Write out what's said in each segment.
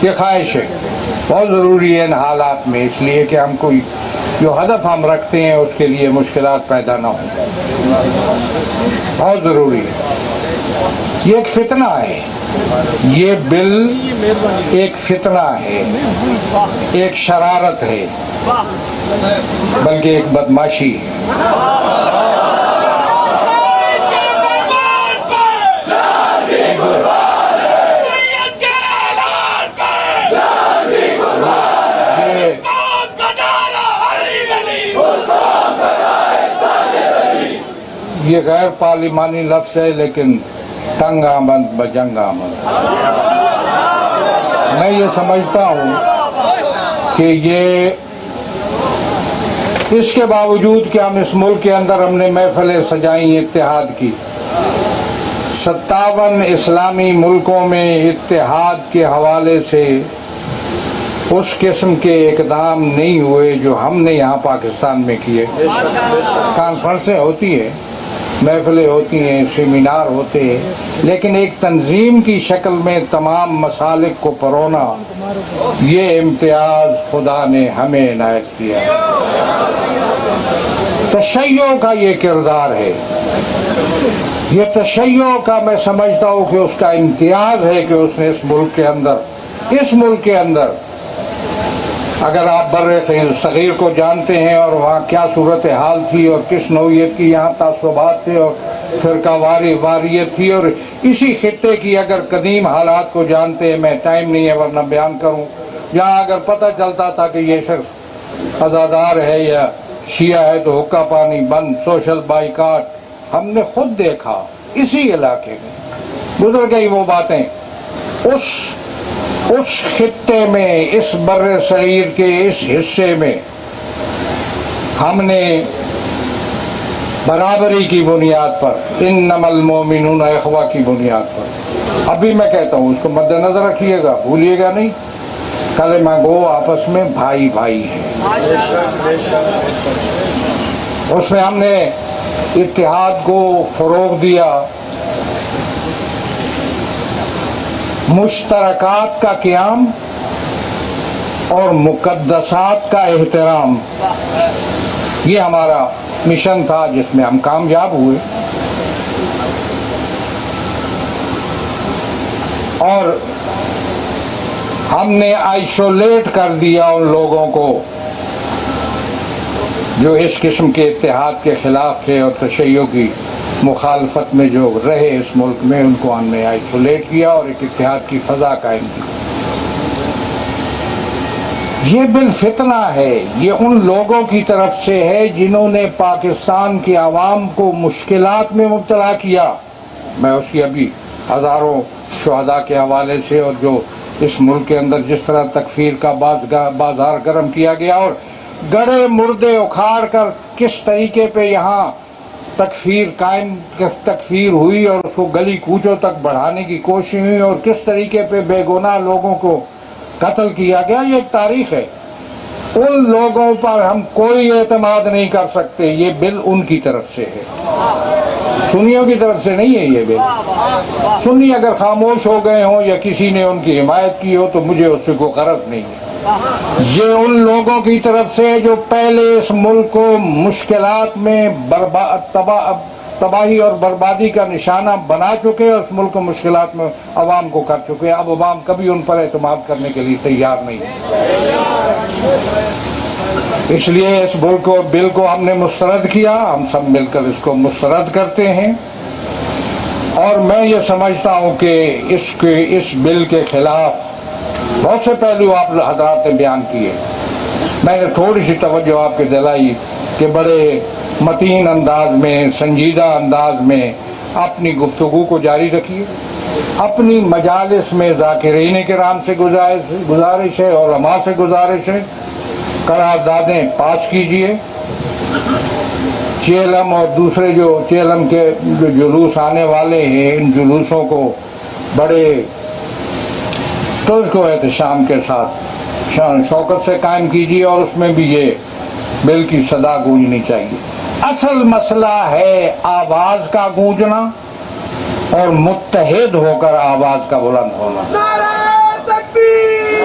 یہ خواہش ہے، بہت ضروری ہے ان حالات میں، اس لیے کہ ہم کوئی جو ہدف ہم رکھتے ہیں اس کے لیے مشکلات پیدا نہ ہوں، بہت ضروری ہے۔ یہ ایک فتنہ ہے، یہ بل ایک فتنہ ہے، ایک شرارت ہے، بلکہ ایک بدماشی ہے۔ یہ غیر پارلیمانی لفظ ہے لیکن تنگ آمد بجنگ آمد۔ میں یہ سمجھتا ہوں کہ یہ اس کے باوجود کہ ہم اس ملک کے اندر ہم نے محفلیں سجائیں اتحاد کی، 57 اسلامی ملکوں میں اتحاد کے حوالے سے اس قسم کے اقدام نہیں ہوئے جو ہم نے یہاں پاکستان میں کیے۔ کانفرنسیں ہوتی ہیں، محفلیں ہوتی ہیں، سیمینار ہوتے ہیں، لیکن ایک تنظیم کی شکل میں تمام مسالک کو پرونا، یہ امتیاز خدا نے ہمیں عنایت کیا۔ تشیع کا یہ کردار ہے، یہ تشیع کا میں سمجھتا ہوں کہ اس کا امتیاز ہے کہ اس نے اس ملک کے اندر اگر آپ بر صغیر کو جانتے ہیں اور وہاں کیا صورتحال تھی اور کس نوعیت کی یہاں تعصبات تھے اور فرقہ واریت تھی، اور اسی خطے کی اگر قدیم حالات کو جانتے ہیں، میں ٹائم نہیں ہے ورنہ بیان کروں، جہاں اگر پتہ چلتا تھا کہ یہ شخص عزادار ہے یا شیعہ ہے تو حقہ پانی بند، سوشل بائیکاٹ، ہم نے خود دیکھا اسی علاقے میں گزر گئی وہ باتیں۔ اس خطے میں، اس بر صغیر کے اس حصے میں ہم نے برابری کی بنیاد پر، انما المؤمنون اخوہ کی بنیاد پر، ابھی میں کہتا ہوں اس کو مد نظر رکھیے گا، بھولیے گا نہیں، کلمہ گو آپس میں بھائی بھائی ہیں۔ اس میں ہم نے اتحاد کو فروغ دیا، مشترکات کا قیام اور مقدسات کا احترام، یہ ہمارا مشن تھا جس میں ہم کامیاب ہوئے۔ اور ہم نے آئسولیٹ کر دیا ان لوگوں کو جو اس قسم کے اتحاد کے خلاف تھے اور تشیع کی مخالفت میں جو رہے اس ملک میں، ان کو ہم نے آئسولیٹ کیا اور ایک اتحاد کی فضا قائم کی۔ یہ بالفتنہ ہے، یہ ان لوگوں کی طرف سے ہے جنہوں نے پاکستان کی عوام کو مشکلات میں مبتلا کیا۔ میں اس کی ابھی ہزاروں شہداء کے حوالے سے، اور جو اس ملک کے اندر جس طرح تکفیر کا بازار گرم کیا گیا اور گڑے مردے اکھاڑ کر کس طریقے پہ یہاں تکفیر ہوئی اور اس کو گلی کوچوں تک بڑھانے کی کوشش ہوئی اور کس طریقے پہ بے گناہ لوگوں کو قتل کیا گیا، یہ ایک تاریخ ہے۔ ان لوگوں پر ہم کوئی اعتماد نہیں کر سکتے، یہ بل ان کی طرف سے ہے، سنیوں کی طرف سے نہیں ہے۔ یہ بل سنی اگر خاموش ہو گئے ہوں یا کسی نے ان کی حمایت کی ہو تو مجھے اس سے کوئی غرض نہیں ہے۔ یہ ان لوگوں کی طرف سے جو پہلے اس ملک کو مشکلات میں تباہی اور بربادی کا نشانہ بنا چکے اور اس ملک کو مشکلات میں عوام کو کر چکے، اب عوام کبھی ان پر اعتماد کرنے کے لیے تیار نہیں ہے۔ اس لیے اس بل کو ہم نے مسترد کیا، ہم سب مل کر اس کو مسترد کرتے ہیں، اور میں یہ سمجھتا ہوں کہ اس بل کے خلاف بہت سے پہلو آپ حضرات نے بیان کیے، میں نے تھوڑی سی توجہ آپ کے دلائی کہ بڑے متین انداز میں، سنجیدہ انداز میں اپنی گفتگو کو جاری رکھیے، اپنی مجالس میں ذاکرین کرام سے گزارش ہے، علماء سے گزارش ہے، قراردادیں پاس کیجئے، چیلم اور دوسرے جو چیلم کے جو جلوس آنے والے ہیں، ان جلوسوں کو بڑے تجھ و احتشام کے ساتھ شان شوکت سے قائم کیجیے، اور اس میں بھی یہ بل کی صدا گونجنی چاہیے۔ اصل مسئلہ ہے آواز کا گونجنا اور متحد ہو کر آواز کا بلند ہونا۔ نعرہ تکبیر!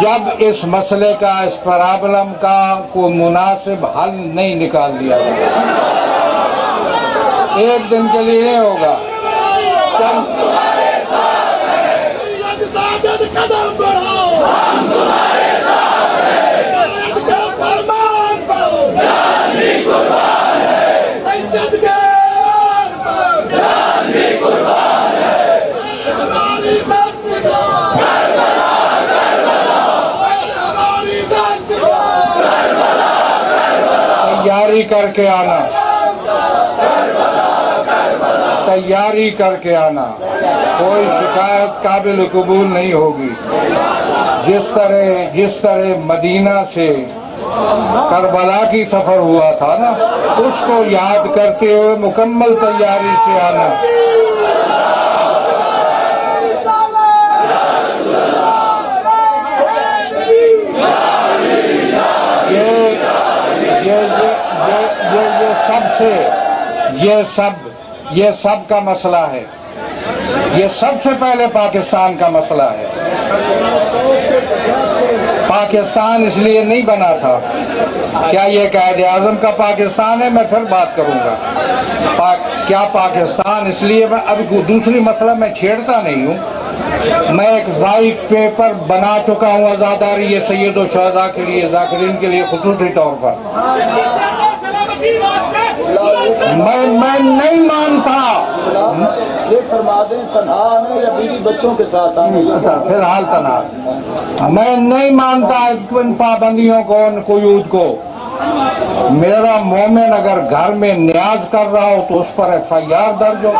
جب اس مسئلے کا اس پرابلم کا کوئی مناسب حل نہیں نکال لیا جائے. ایک دن کے لیے نہیں ہوگا. قدم بڑھاؤ ہم تمہارے ساتھ ہیں کے فرمان پر جان بھی قربان ہے سید کے پر جان بھی قربان ہے ہماری درس کا کربلا کربلا ہماری درس کا کربلا کربلا تیاری کر کے آنا. تیاری کر کے آنا. کوئی شکایت قابل قبول نہیں ہوگی. جس طرح مدینہ سے کربلا کی سفر ہوا تھا نا, اس کو یاد کرتے ہوئے مکمل تیاری سے آنا. یہ سب کا مسئلہ ہے. یہ سب سے پہلے پاکستان کا مسئلہ ہے. پاکستان اس لیے نہیں بنا تھا. کیا یہ قائد اعظم کا پاکستان ہے؟ میں پھر بات کروں گا. کیا پاکستان اس لیے ابھی دوسری مسئلہ میں چھیڑتا نہیں ہوں. میں ایک وائٹ پیپر بنا چکا ہوں آزاداری یہ سید و شہداء کے لیے, ذاکرین کے لیے خصوصی طور پر. میں نہیں مانتا. یہ فرما دیں تنہا آنے یا بیوی بچوں کے ساتھ آنے. فی الحال تنہا. میں نہیں مانتا ان پابندیوں کو, ان قیود کو. میرا مومن اگر گھر میں نیاز کر رہا ہو تو اس پر FIR درج ہو.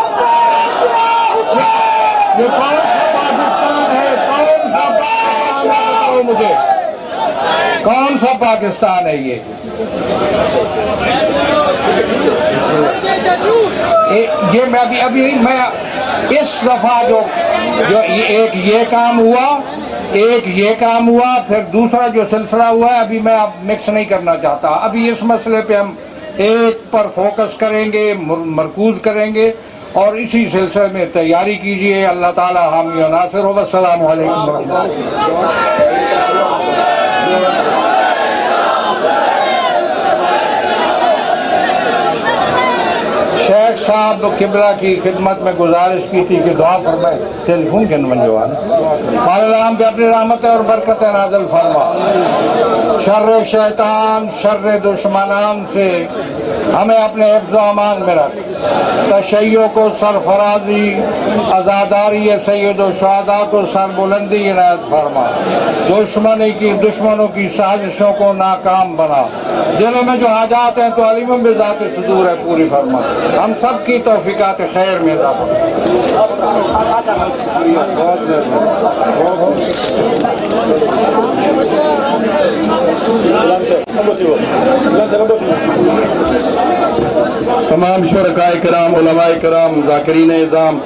یہ کون سا پاکستان ہے؟ کون سا پاکستان ہے؟ بتاؤ مجھے کون سا پاکستان ہے یہ؟ یہ میں ابھی میں اس دفعہ جو ایک یہ کام ہوا پھر دوسرا جو سلسلہ ہوا ہے, ابھی میں اب مکس نہیں کرنا چاہتا. ابھی اس مسئلے پہ ہم ایک پر فوکس کریں گے, مرکوز کریں گے, اور اسی سلسلے میں تیاری کیجیے. اللہ تعالی حامی و ناصر ہو. السلام علیکم ورحمۃ اللہ. شیخ صاحب قبلہ کی خدمت میں گزارش کی تھی کہ دعا فرمائے. ٹیلی فون کے نوجوان عالم پہ اپنی رحمت اور برکت نازل فرما. شر شیطان, شر دشمنان سے ہمیں اپنے حفظ و امان میں رکھ. تشیع کو سرفرازی, عزاداری سید و شہداء کو سر بلندی عنایت فرما. دشمنوں کی سازشوں کو ناکام بنا. دلوں میں جو حاجات ہیں تو علیموں میں ذات صدور ہے پوری فرما. ہم سب کی توفیقات خیر میں اضافہ. تمام شرکائے کرام, علماء کرام, ذاکرین اعظام,